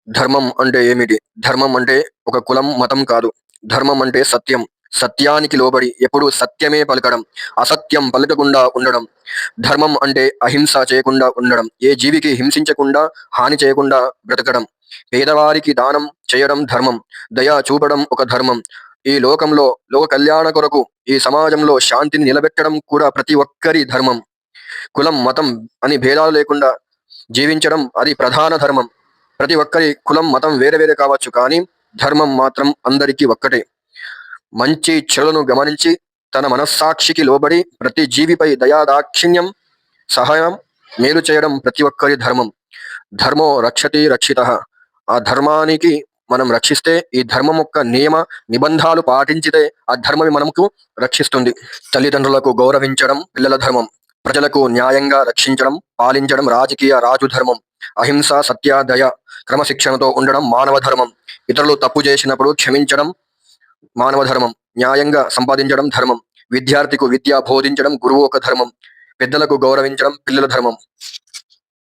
ధర్మం అంటే ఏమిటి? ధర్మం అంటే ఒక కులం, మతం కాదు. ధర్మం అంటే సత్యం. సత్యానికి లోబడి ఎప్పుడూ సత్యమే పలకడం. అసత్యం పలకకుండా ఉండడం. ధర్మం అంటే అహింస చేయకుండా ఉండడం. ఏ జీవికి హింసించకుండా, హాని చేయకుండా బ్రతకడం. పేదవారికి దానం చేయడం ధర్మం. దయ చూపడం ఒక ధర్మం. ఈ లోకంలో లోక కళ్యాణ కొరకు, ఈ సమాజంలో శాంతిని నిలబెట్టడం కూడా ప్రతి ఒక్కరి ధర్మం. కులం, మతం అని భేదాలు లేకుండా జీవించడం అది ప్రధాన ధర్మం. ప్రతి ఒక్కరి కులం, మతం వేరే వేరే కావచ్చు. కానీ ధర్మం మాత్రం అందరికీ ఒక్కటే. మంచి చెడులను గమనించి తన మనస్సాక్షికి లోబడి ప్రతి జీవిపై దయా దాక్షిణ్యం, సహాయం, మేలు చేయడం ప్రతి ఒక్కరి ధర్మం. ధర్మో రక్షతి రక్షితః. ఆ ధర్మానికి మనం రక్షిస్తే, ఈ ధర్మం యొక్క నియమ నిబంధనలు పాటించితే ఆ ధర్మమే మనకు రక్షిస్తుంది. తల్లిదండ్రులకు గౌరవించడం పిల్లల ధర్మం. ప్రజలకు న్యాయంగా రక్షించడం, పాలించడం రాజకీయ రాజు ధర్మం. అహింస, సత్య, దయ, క్రమశిక్షణతో ఉండడం మానవ ధర్మం. ఇతరులు తప్పు చేసినప్పుడు క్షమించడం మానవ ధర్మం. న్యాయంగా సంపాదించడం ధర్మం. విద్యార్థికి విద్య బోధించడం గురువు ఒక ధర్మం. పెద్దలకు గౌరవించడం పిల్లల ధర్మం.